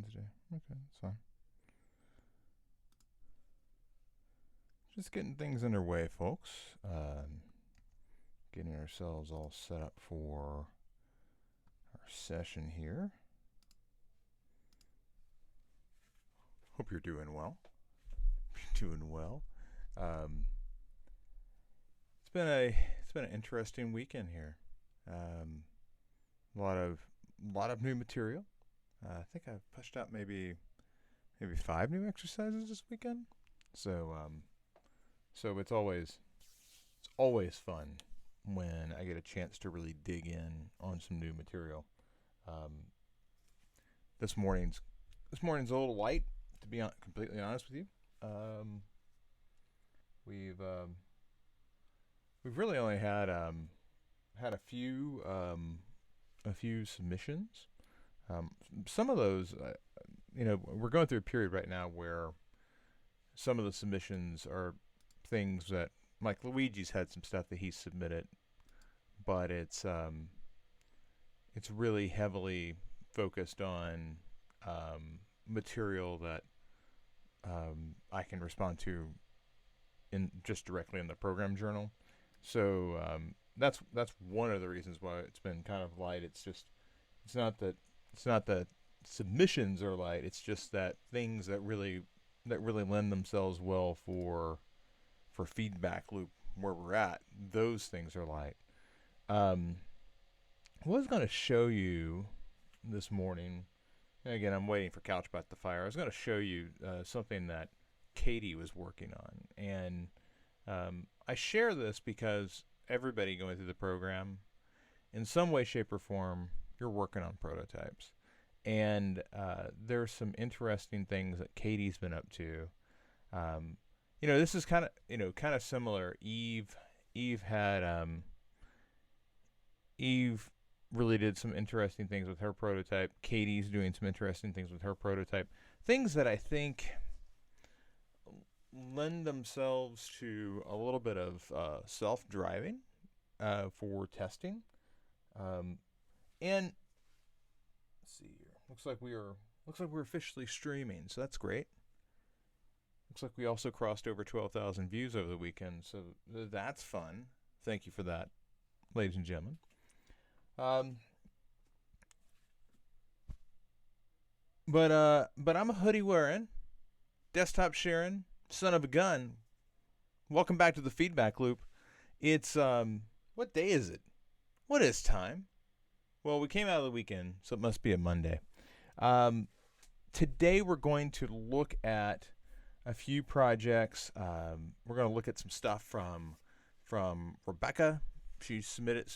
Wednesday. Okay, that's fine. Just getting things underway, folks. Getting ourselves all set up for our session here. Hope you're doing well. Doing well. Um, it's been an interesting weekend here. A lot of new material. I think I've pushed out maybe 5 new exercises this weekend. So so it's always fun when I get a chance to really dig in on some new material. Um, this morning's this morning's a little light, to be completely honest with you. Um, we've we've really only had a few submissions. Um, some of those, we're going through a period right now where some of the submissions are things that, like Luigi's had some stuff that he submitted, but it's really heavily focused on material that I can respond to in just directly in the program journal. So that's one of the reasons why it's been kind of light. It's not that it's not that submissions are light. It's just that things that really lend themselves well for feedback loop where we're at. Those things are light. Um, I was going to show you this morning. And again, I'm waiting for Couchbot to fire. I was going to show you something that Katie was working on, and I share this because everybody going through the program, in some way, shape, or form, you're working on prototypes, and there's some interesting things that Katie's been up to. This is kind of similar. Eve had Eve really did some interesting things with her prototype. Katie's doing some interesting things with her prototype. Things that I think lend themselves to a little bit of self-driving for testing. And let's see here. Looks like we're officially streaming, so that's great. Looks like we also crossed over 12,000 views over the weekend, so that's fun. Thank you for that, ladies and gentlemen. But I'm a hoodie wearing, desktop sharing, son of a gun. Welcome back to the feedback loop. It's what day is it? What is time? Well, we came out of the weekend, so it must be a Monday. Today we're going to look at a few projects. We're going to look at some stuff from Rebecca. She submitted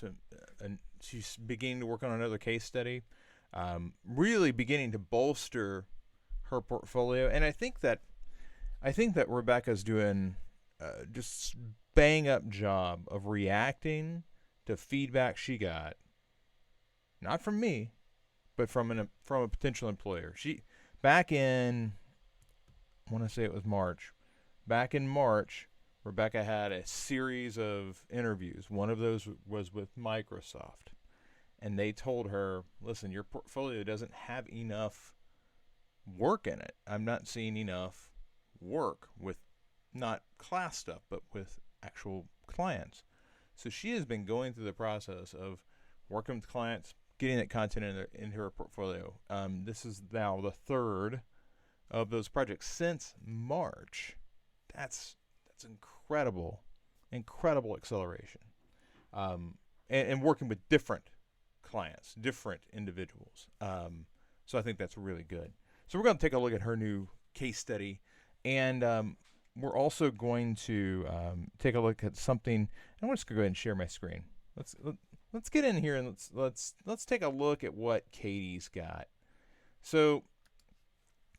she's beginning to work on another case study, really beginning to bolster her portfolio. And I think that Rebecca's doing just bang up job of reacting to feedback she got, not from me, but from a potential employer. She back in, I want to say it was March. Back in March, Rebecca had a series of interviews. One of those was with Microsoft. And they told her, listen, your portfolio doesn't have enough work in it. I'm not seeing enough work with not class stuff, but with actual clients. So she has been going through the process of working with clients, getting that content in her portfolio. This is now the third of those projects since March. That's incredible acceleration. And working with different clients, different individuals. So I think that's really good. So we're going to take a look at her new case study, and we're also going to take a look at something. I'm just going to go ahead and share my screen. Let's get in here and let's take a look at what Katie's got. So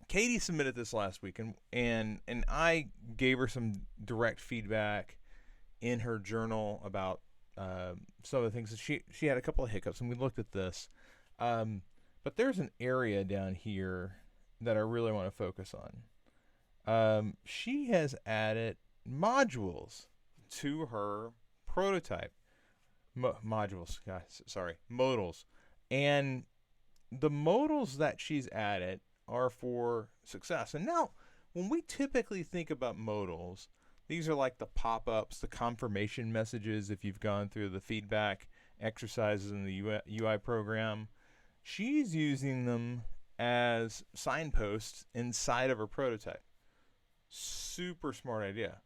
Katie submitted this last week, and I gave her some direct feedback in her journal about some of the things that she had a couple of hiccups, and we looked at this. But there's an area down here that I really want to focus on. She has added modules to her prototype. Modules, guys, sorry, modals. And the modals that she's added are for success. And now, when we typically think about modals, these are like the pop-ups, the confirmation messages if you've gone through the feedback exercises in the UI program. She's using them as signposts inside of her prototype. Super smart idea.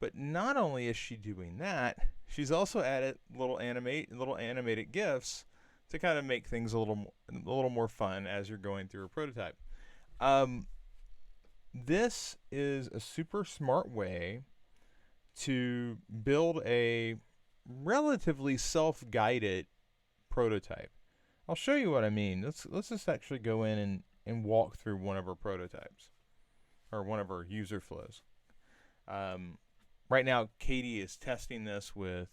But not only is she doing that, she's also added little animated GIFs to kind of make things a little more fun as you're going through a prototype. This is a super smart way to build a relatively self-guided prototype. I'll show you what I mean. Let's just actually go in and walk through one of our prototypes or one of our user flows. Right now, Katie is testing this with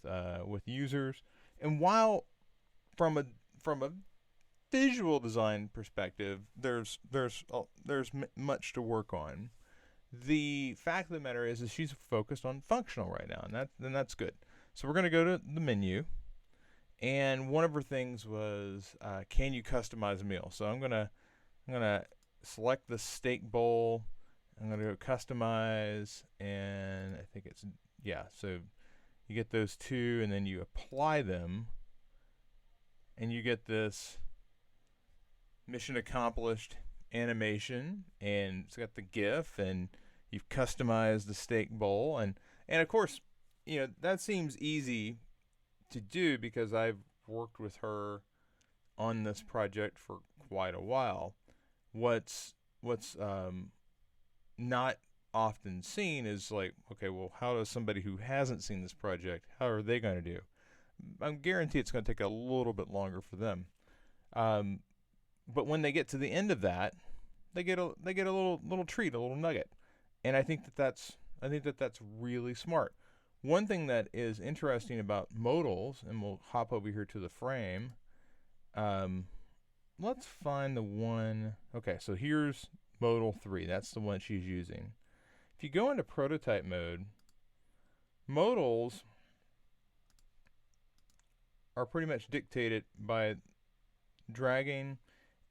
users, and while from a visual design perspective, there's much to work on. The fact of the matter is she's focused on functional right now, and that's good. So we're going to go to the menu, and one of her things was, can you customize a meal? So I'm gonna select the steak bowl. I'm going to go customize, and I think it's, yeah, so you get those two, and then you apply them, and you get this mission accomplished animation, and it's got the GIF, and you've customized the steak bowl, and of course, you know, that seems easy to do because I've worked with her on this project for quite a while. What's not often seen is like, okay, well, how does somebody who hasn't seen this project, how are they going to do? I guarantee it's going to take a little bit longer for them. But when they get to the end of that, they get a little treat, a little nugget, and I think that's really smart. One thing that is interesting about modals, and we'll hop over here to the frame. Let's find the one. Okay, so here's modal 3. That's the one she's using. If you go into prototype mode, modals are pretty much dictated by dragging,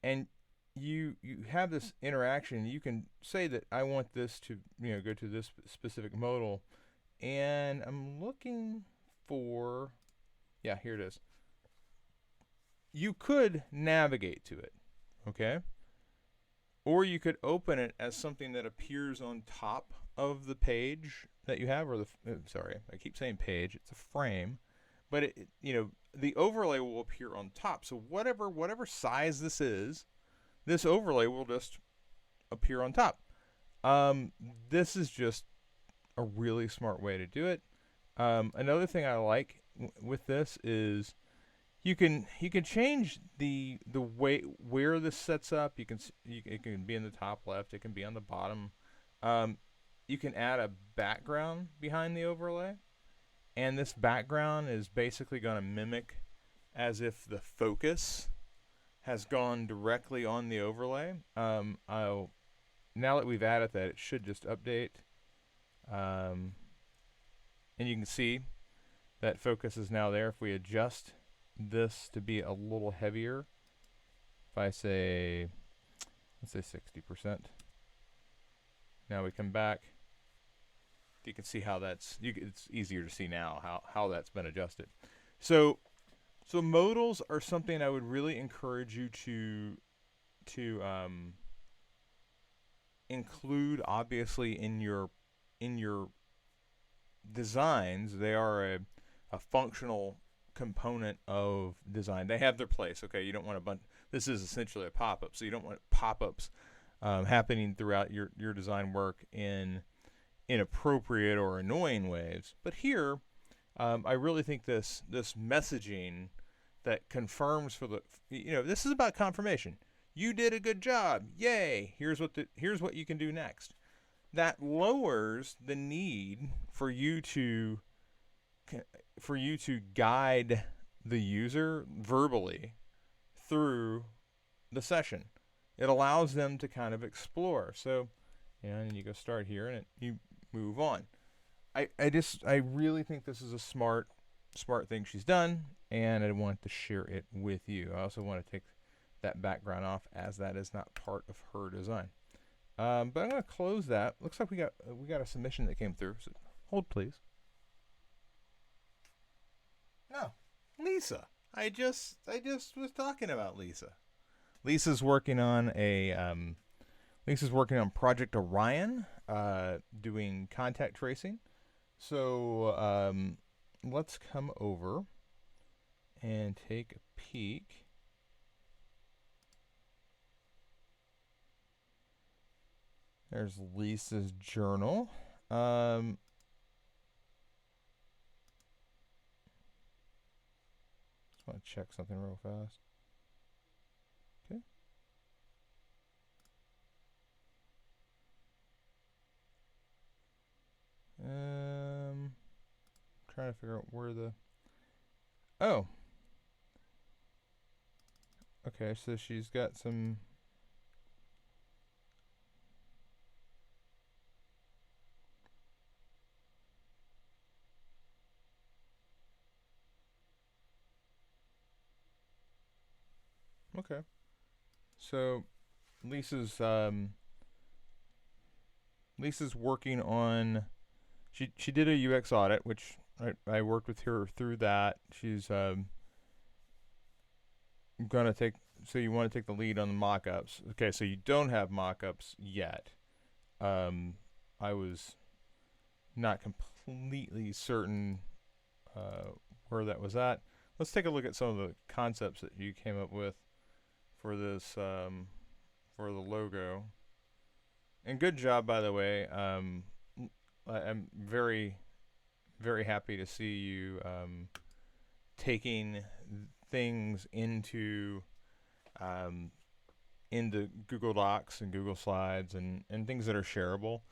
and you have this interaction. You can say that I want this to, you know, go to this specific modal, and I'm looking for, yeah, here it is. You could navigate to it, okay? Or you could open it as something that appears on top of the page that you have, or the, sorry, I keep saying page, it's a frame, but it, you know, the overlay will appear on top. So whatever size this is, this overlay will just appear on top. This is just a really smart way to do it. Another thing I like with this is you can change the way where this sets up. It can be in the top left. It can be on the bottom. You can add a background behind the overlay, and this background is basically going to mimic as if the focus has gone directly on the overlay. Now that we've added that, it should just update, and you can see that focus is now there. If we adjust this to be a little heavier, if I say, let's say 60%, now we come back, you can see how that's, it's easier to see now how that's been adjusted. So modals are something I would really encourage you to include, obviously, in your designs. They are a functional component of design. They have their place. Okay, you don't want a bunch. This is essentially a pop-up, so you don't want pop-ups happening throughout your design work in inappropriate or annoying ways. But here, I really think this messaging that confirms for the, this is about confirmation. You did a good job. Yay! Here's what you can do next. That lowers the need for you to guide the user verbally through the session. It allows them to kind of explore. So, and you go start here, and you move on. I really think this is a smart thing she's done, and I wanted to share it with you. I also want to take that background off, as that is not part of her design. But I'm gonna close that. Looks like we got a submission that came through. So hold please. No, Lisa. I just was talking about Lisa. Lisa's working on Project Orion, doing contact tracing. So let's come over and take a peek. There's Lisa's journal. Just want to check something real fast. Okay. Trying to figure out where the. Oh. Okay, so she's got some. Okay. So Lisa's Lisa's working on. She did a UX audit, which I worked with her through that. She's gonna take. So you want to take the lead on the mock-ups. Okay, so you don't have mock-ups yet. I was not completely certain where that was at. Let's take a look at some of the concepts that you came up with for this for the logo. And good job, by the way. I'm very, very happy to see you taking things into Google Docs and Google Slides and things that are shareable.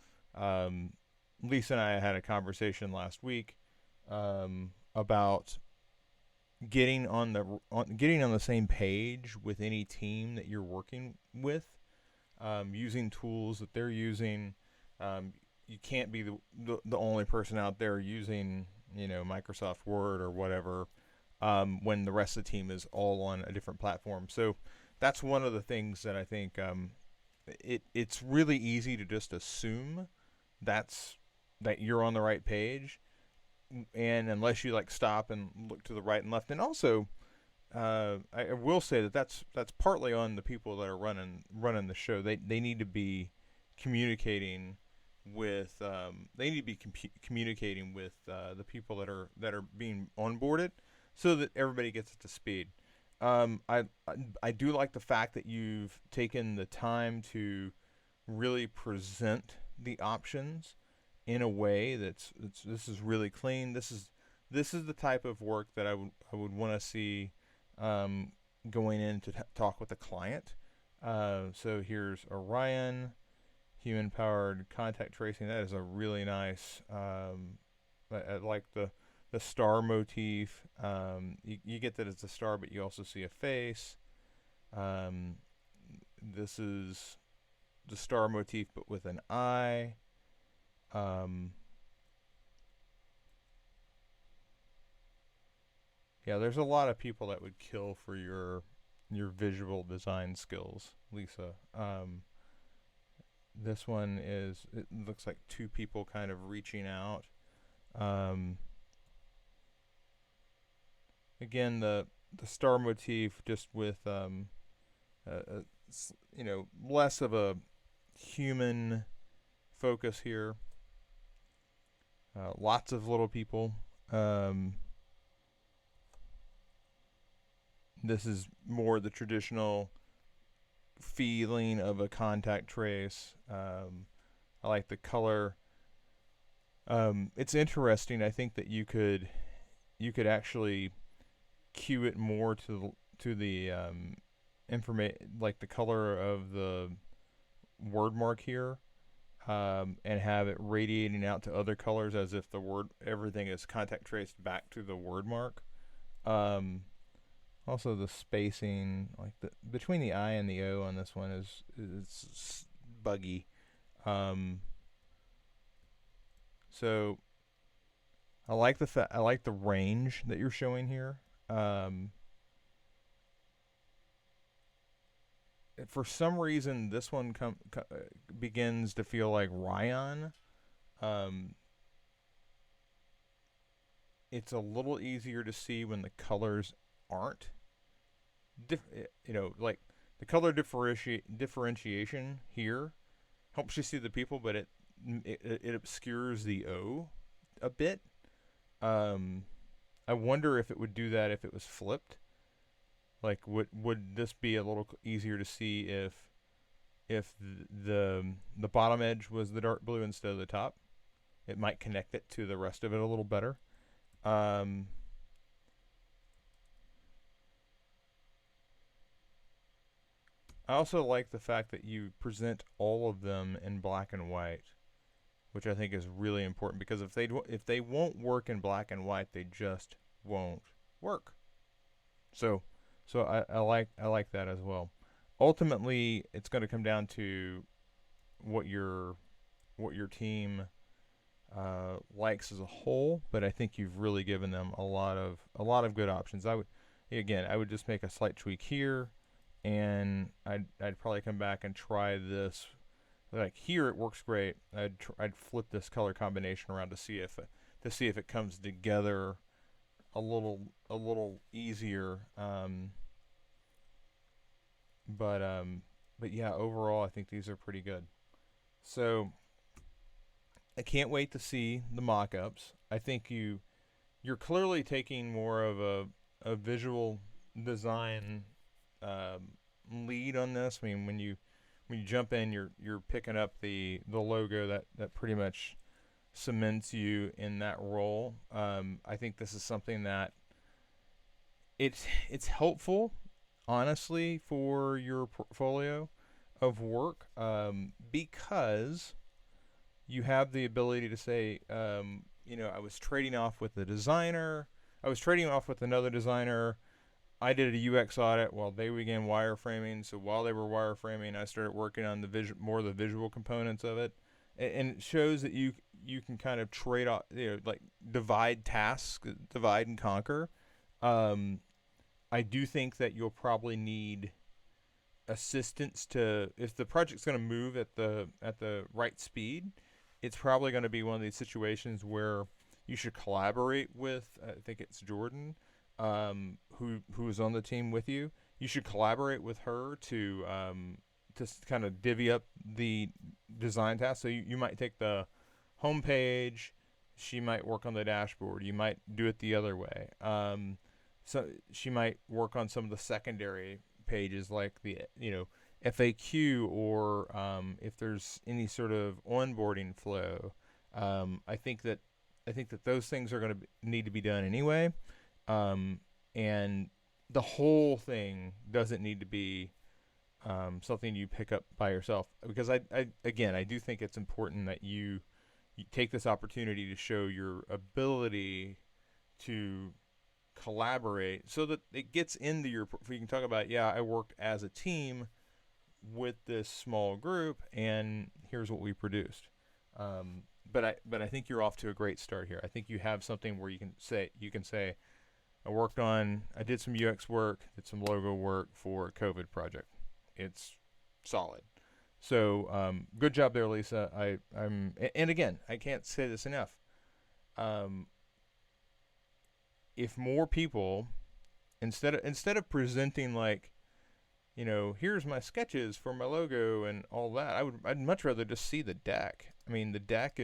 Lisa and I had a conversation last week about getting on the same page with any team that you're working with, using tools that they're using. You can't be the only person out there using Microsoft Word or whatever, when the rest of the team is all on a different platform. So that's one of the things that I think it's really easy to just assume that you're on the right page, and unless you stop and look to the right and left. And also, I will say that's partly on the people that are running the show. They need to be communicating with communicating with the people that are being onboarded, so that everybody gets up to speed. I do like the fact that you've taken the time to really present the options in a way this is really clean. This is the type of work that I would want to see going in to talk with the client. So here's Orion, human powered contact tracing. That is a really nice. I like the star motif. You get that it's a star, but you also see a face. This is the star motif, but with an eye. Yeah, there's a lot of people that would kill for your visual design skills, Lisa. This one it looks like two people kind of reaching out. Again, the star motif, just with less of a human focus here. Lots of little people. This is more the traditional feeling of a contact trace. I like the color. It's interesting. I think that you could actually cue it more to the information, like the color of the word mark here, and have it radiating out to other colors as if everything is contact traced back to the word mark. Also, the spacing, like between the I and the O on this one is buggy. So I like the range that you're showing here. for some reason, this one begins to feel like Ryan. Um, it's a little easier to see when the colors aren't, like the color differentiation here helps you see the people, but it obscures the O a bit. Um, I wonder if it would do that if it was flipped. Like, would this be a little easier to see if the bottom edge was the dark blue instead of the top? It might connect it to the rest of it a little better. Um, I also like the fact that you present all of them in black and white, which I think is really important, because if they won't work in black and white, they just won't work. So I like that as well. Ultimately, it's going to come down to what your team likes as a whole, but I think you've really given them a lot of good options. I would just make a slight tweak here, and I'd probably come back and try this. Like here, it works great. I'd flip this color combination around to see if it comes together a little easier. But yeah, overall, I think these are pretty good. So I can't wait to see the mock-ups. I think you're clearly taking more of a visual design lead on this. I mean, when you jump in, you're picking up the logo that pretty much cements you in that role. I think this is something that it's helpful, honestly, for your portfolio of work, because you have the ability to say, I was trading off with the designer. I was trading off with another designer. I did a UX audit while they began wireframing. So while they were wireframing, I started working on more of the visual components of it, and it shows that you can kind of trade off, like divide tasks, divide and conquer. I do think that you'll probably need assistance to, if the project's going to move at the right speed. It's probably going to be one of these situations where you should collaborate with. I think it's Jordan, who is on the team with you. You should collaborate with her to kind of divvy up the design tasks. So you might take the home page. She might work on the dashboard. You might do it the other way. So she might work on some of the secondary pages, like the FAQ, or if there's any sort of onboarding flow. I think that those things are going to need to be done anyway, and the whole thing doesn't need to be something you pick up by yourself. Because I do think it's important that you take this opportunity to show your ability to collaborate, so that it gets into you can talk about, I worked as a team with this small group, and here's what we produced. But I think you're off to a great start here. I think you have something where you can say I did some UX work, did some logo work for a COVID project. It's solid. So good job there, Lisa. And again, I can't say this enough. If more people, instead of presenting like, here's my sketches for my logo and all that, I'd much rather just see the deck. I mean, the deck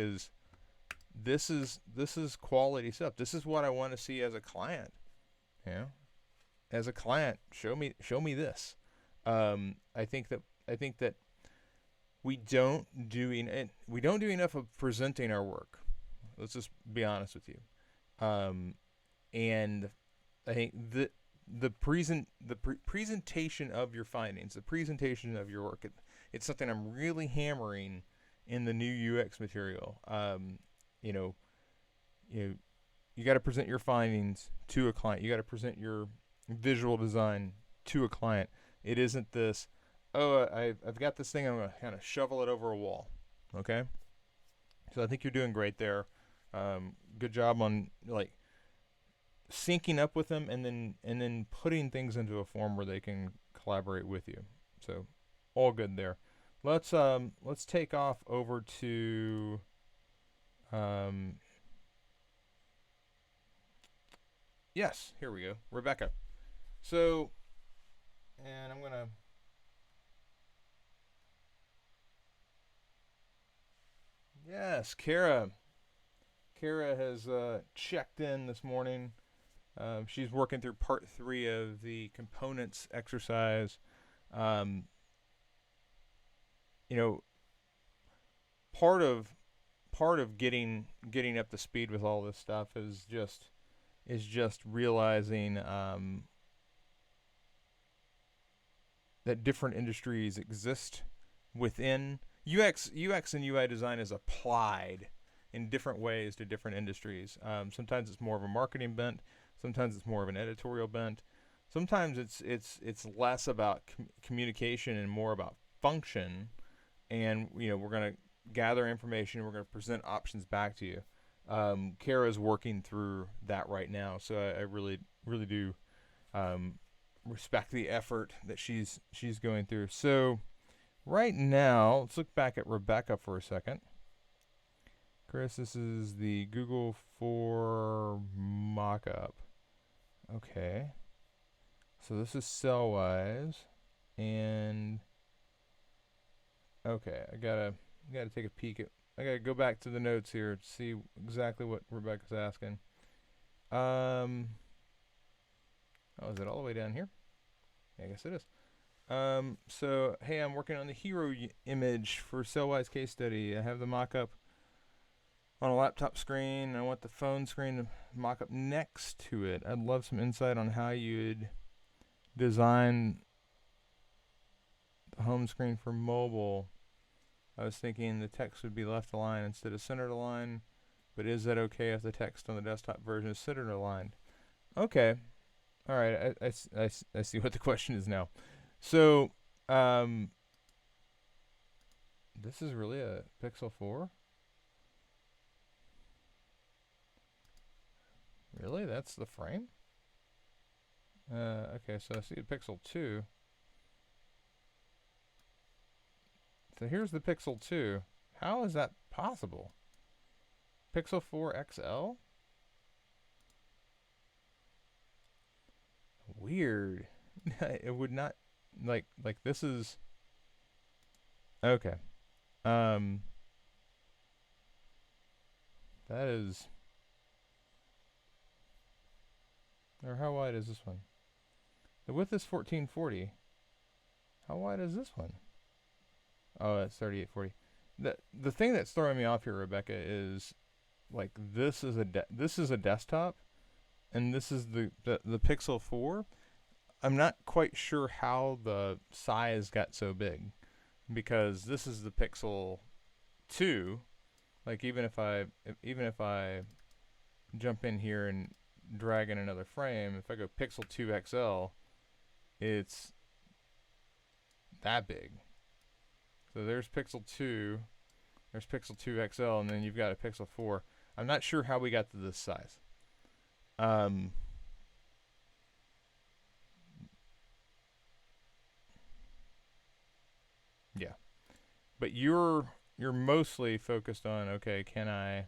this is quality stuff. This is what I want to see as a client. As a client, show me this. I think that we don't do enough of presenting our work. Let's just be honest with you. And I think the presentation of your findings, the presentation of your work, it's something I'm really hammering in the new UX material. You got to present your findings to a client. You got to present your visual design to a client. It isn't this, I've got this thing, I'm going to kind of shovel it over a wall. Okay? So I think you're doing great there. Good job on syncing up with them, and then putting things into a form where they can collaborate with you. So all good there. Let's take off over to um, yes, here we go, Rebecca. So, and I'm gonna yes, Kara. Kara has checked in this morning. She's working through part 3 of the components exercise. Um, you know, part of getting up to speed with all this stuff is just realizing that different industries exist within UX and UI design is applied in different ways to different industries. Sometimes it's more of a marketing bent. Sometimes it's more of an editorial bent. Sometimes it's less about communication and more about function. And we're gonna gather information. We're gonna present options back to you. Kara's working through that right now, so I really do respect the effort that she's going through. So right now, let's look back at Rebecca for a second. Chris, this is the Google for mockup. Okay. So this is cell-wise, and okay, I gotta take a peek at. I gotta go back to the notes here to see exactly what Rebecca's asking. Oh, is it all the way down here? Yeah, I guess it is. So hey, I'm working on the hero image for cell-wise case study. I have the mock-up on a laptop screen. I want the phone screen to mock up next to it. I'd love some insight on how you'd design the home screen for mobile. I was thinking the text would be left aligned instead of centered aligned, but is that okay if the text on the desktop version is centered aligned? Okay. All right. I see what the question is now. So, this is really a Pixel 4? Really? That's the frame? Okay, so I see a Pixel 2. So here's the Pixel 2. How is that possible? Pixel 4 XL? Weird. It would not like this is okay. That is, or how wide is this one? The width is 1440. How wide is this one? Oh, that's 3840. The thing that's throwing me off here, Rebecca, is like this is a desktop, and this is the Pixel 4. I'm not quite sure how the size got so big, because this is the Pixel 2. Like even if I jump in here and drag in another frame, if I go Pixel 2 XL, it's that big. So there's Pixel 2, there's Pixel 2 XL, and then you've got a Pixel 4. I'm not sure how we got to this size. Yeah, but you're mostly focused on, okay, can I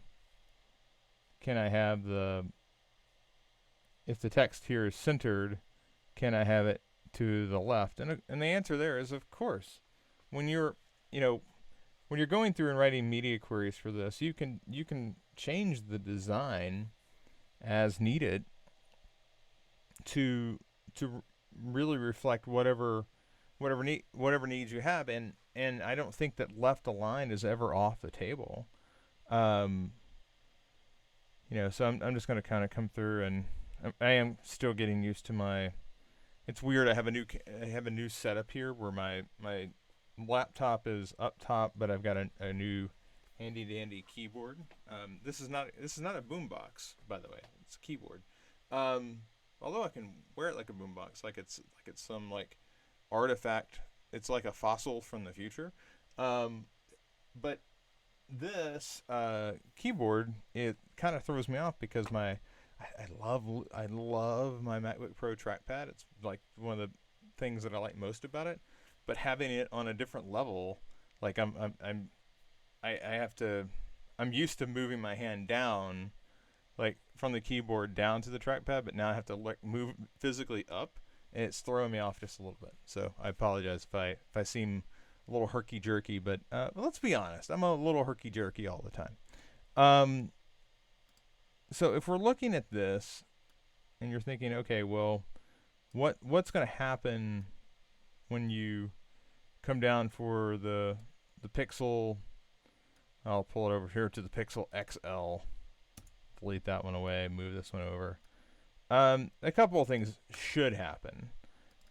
have the, if the text here is centered, can I have it to the left? And the answer there is of course. When you're when you're going through and writing media queries for this, you can change the design as needed to really reflect whatever needs you have, and I don't think that left aligned is ever off the table. So I'm just going to kind of come through, and I am still getting used to my. It's weird. I have a new setup here where my laptop is up top, but I've got a new handy dandy keyboard. This is not a boombox, by the way. It's a keyboard. Although I can wear it like a boombox, like it's some like artifact. It's like a fossil from the future. But this keyboard, it kind of throws me off because I love my MacBook Pro trackpad. It's like one of the things that I like most about it. but having it on a different level, like I have to, I'm used to moving my hand down, like from the keyboard down to the trackpad, but now I have to like move physically up, and it's throwing me off just a little bit. So I apologize if I seem a little herky jerky, but let's be honest, I'm a little herky jerky all the time. Um, so if we're looking at this, and you're thinking, okay, well, what's going to happen when you come down for the Pixel? I'll pull it over here to the Pixel XL. Delete that one away. Move this one over. A couple of things should happen.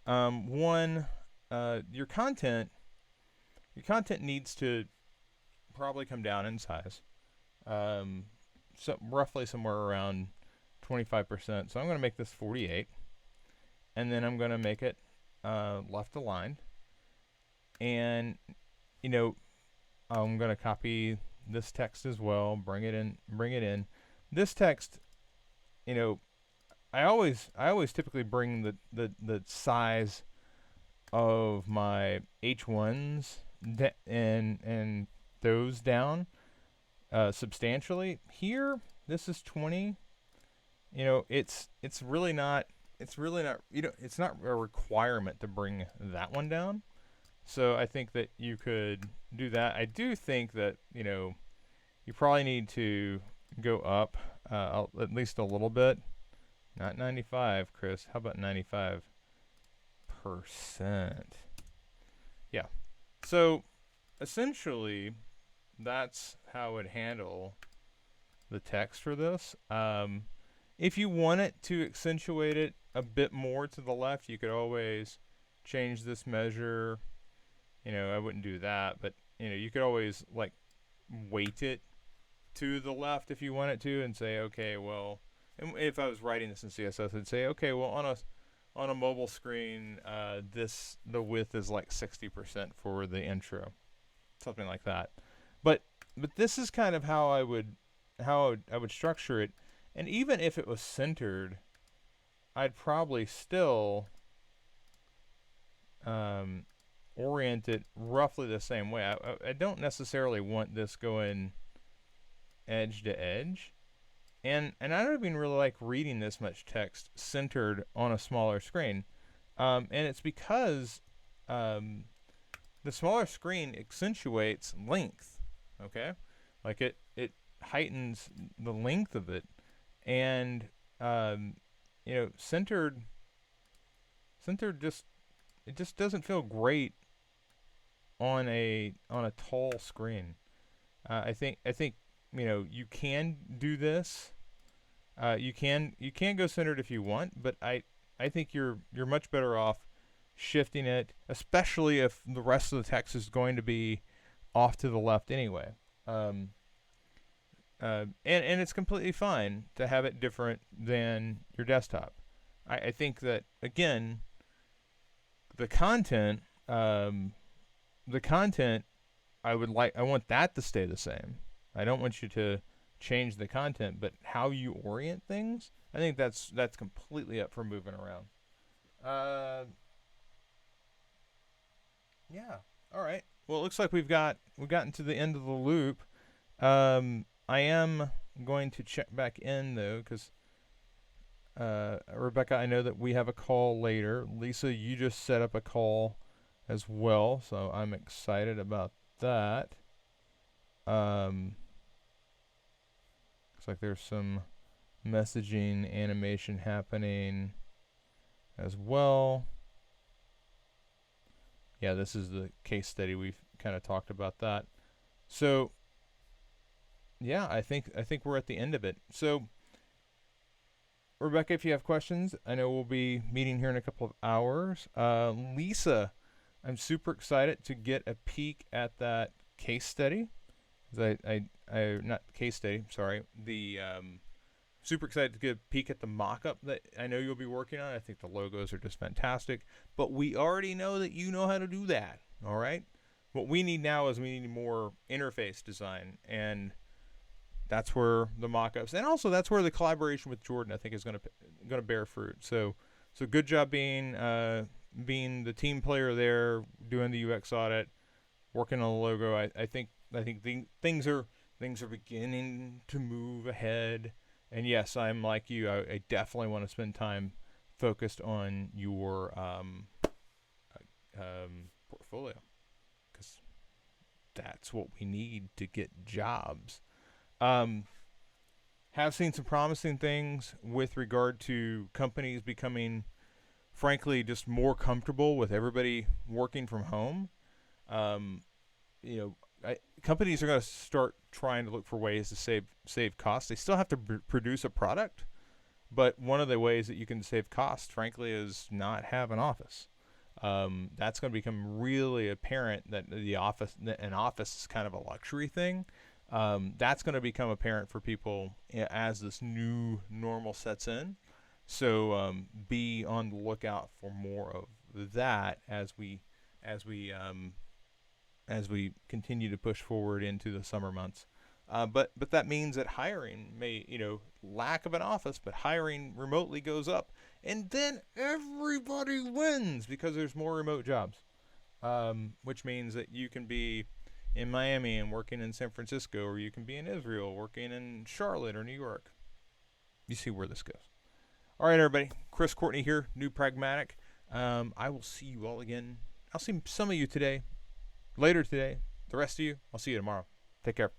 One, your content needs to probably come down in size. So roughly somewhere around 25%. So I'm going to make this 48, and then I'm going to make it left aligned, and I'm going to copy this text as well. Bring it in. This text, I always typically bring the size of my H1s and those down substantially. Here, this is 20. It's really not it's not a requirement to bring that one down. So I think that you could do that. I do think that you probably need to go up at least a little bit. Not 95, Chris. How about 95%? Yeah. So essentially, that's how I would handle the text for this. If you want it to accentuate it a bit more to the left, you could always change this measure. I wouldn't do that, but you could always like weight it to the left if you want it to, and say, okay, well, and if I was writing this in CSS, I'd say, okay, well, on a mobile screen, the width is like 60% for the intro, something like that. But this is kind of how I would structure it, and even if it was centered, I'd probably still orient it roughly the same way. I don't necessarily want this going edge to edge, and I don't even really like reading this much text centered on a smaller screen, and it's because the smaller screen accentuates length. Okay, like it heightens the length of it, and centered just doesn't feel great on a tall screen. I think you can do this. You can go centered if you want, but I think you're much better off shifting it, especially if the rest of the text is going to be off to the left anyway. And it's completely fine to have it different than your desktop. I think that, again, the content I want that to stay the same. I don't want you to change the content, but how you orient things, I think that's completely up for moving around. Yeah. All right. Well, it looks like we've gotten to the end of the loop. I am going to check back in though, because Rebecca, I know that we have a call later. Lisa, you just set up a call as well, so I'm excited about that. Looks like there's some messaging animation happening as well. Yeah, this is the case study. We've kind of talked about that. So yeah, I think we're at the end of it. So Rebecca, if you have questions, I know we'll be meeting here in a couple of hours. Lisa, I'm super excited to get a peek at that case study. Not case study, sorry. Super excited to get a peek at the mock-up that I know you'll be working on. I think the logos are just fantastic. But we already know that you know how to do that, all right? What we need now is we need more interface design, and that's where the mock-ups, and also that's where the collaboration with Jordan, I think, is going to bear fruit. So good job being being the team player there, doing the UX audit, working on the logo. I think things are beginning to move ahead. And yes, I'm like you. I definitely want to spend time focused on your portfolio, because that's what we need to get jobs. Um, have seen some promising things with regard to companies becoming, frankly, just more comfortable with everybody working from home. Um, Companies are going to start trying to look for ways to save costs. They still have to produce a product, but one of the ways that you can save costs, frankly, is not have an office. That's going to become really apparent that an office is kind of a luxury thing. That's going to become apparent for people as this new normal sets in. So be on the lookout for more of that as we as we continue to push forward into the summer months. But that means that hiring may, lack of an office, but hiring remotely goes up, and then everybody wins because there's more remote jobs, which means that you can be in Miami and working in San Francisco, or you can be in Israel working in Charlotte or New York. You see where this goes. All right, everybody. Chris Courtney here, New Pragmatic. I will see you all again. I'll see some of you today, later today. The rest of you, I'll see you tomorrow. Take care.